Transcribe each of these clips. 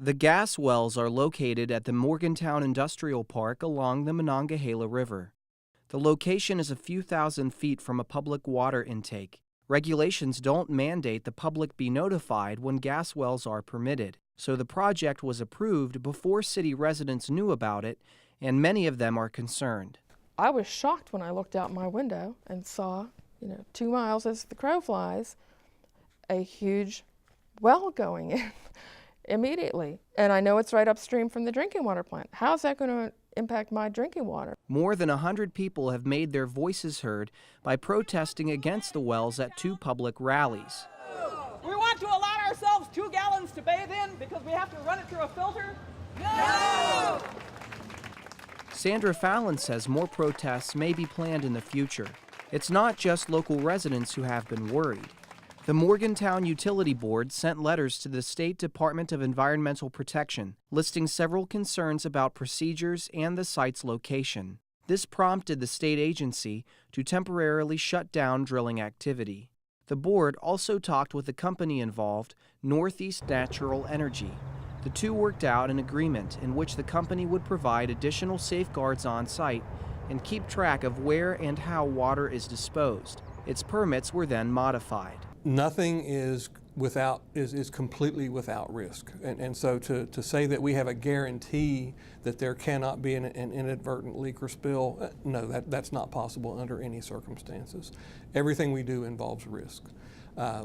The gas wells are located at the Morgantown Industrial Park along the Monongahela River. The location is a few thousand feet from a public water intake. Regulations don't mandate the public be notified when gas wells are permitted, so the project was approved before city residents knew about it, and many of them are concerned. I was shocked when I looked out my window and saw, 2 miles as the crow flies, a huge well going in immediately. And I know it's right upstream from the drinking water plant. How's that going to impact my drinking water? More than 100 people have made their voices heard by protesting against the wells at 2 public rallies. We want to allow ourselves 2 gallons to bathe in because we have to run it through a filter? No! Sandra Fallon says more protests may be planned in the future. It's not just local residents who have been worried. The Morgantown Utility Board sent letters to the State Department of Environmental Protection, listing several concerns about procedures and the site's location. This prompted the state agency to temporarily shut down drilling activity. The board also talked with the company involved, Northeast Natural Energy. The two worked out an agreement in which the company would provide additional safeguards on site and keep track of where and how water is disposed. Its permits were then modified. Nothing is completely without risk. And so to say that we have a guarantee that there cannot be an inadvertent leak or spill, no, that's not possible under any circumstances. Everything we do involves risk.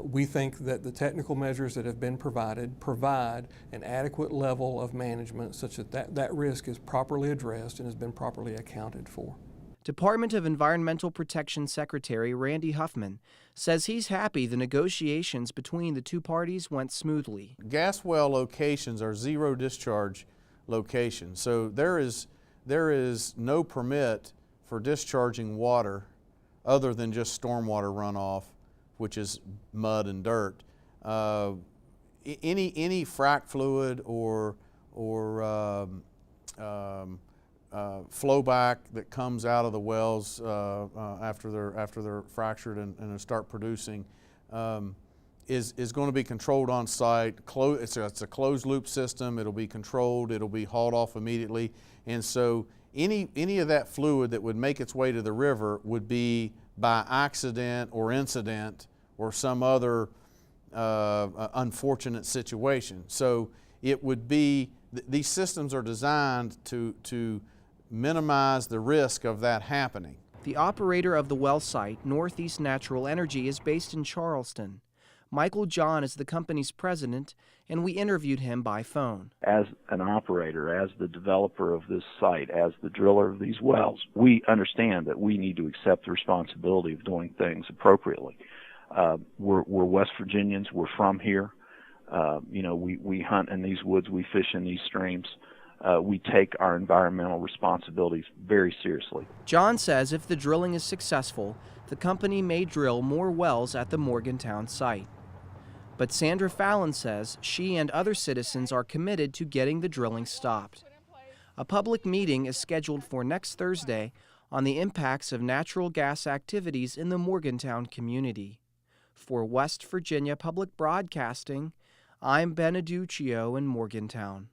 We think that the technical measures that have been provide an adequate level of management such that risk is properly addressed and has been properly accounted for. Department of Environmental Protection Secretary Randy Huffman says he's happy the negotiations between the two parties went smoothly. Gas well locations are zero discharge locations, so there is no permit for discharging water other than just stormwater runoff, which is mud and dirt. Any frac fluid or flowback that comes out of the wells after they're fractured and start producing is going to be controlled on site. It's a closed loop system. It'll be controlled. It'll be hauled off immediately. And so any of that fluid that would make its way to the river would be by accident or incident or some other unfortunate situation. So it would be, these systems are designed to minimize the risk of that happening. The operator of the well site, Northeast Natural Energy, is based in Charleston. Michael John is the company's president, and we interviewed him by phone. As an operator, as the developer of this site, as the driller of these wells, we understand that we need to accept the responsibility of doing things appropriately. We're West Virginians. We're from here. We hunt in these woods. We fish in these streams. We take our environmental responsibilities very seriously. John says if the drilling is successful, the company may drill more wells at the Morgantown site. But Sandra Fallon says she and other citizens are committed to getting the drilling stopped. A public meeting is scheduled for next Thursday on the impacts of natural gas activities in the Morgantown community. For West Virginia Public Broadcasting, I'm Ben Adducchio in Morgantown.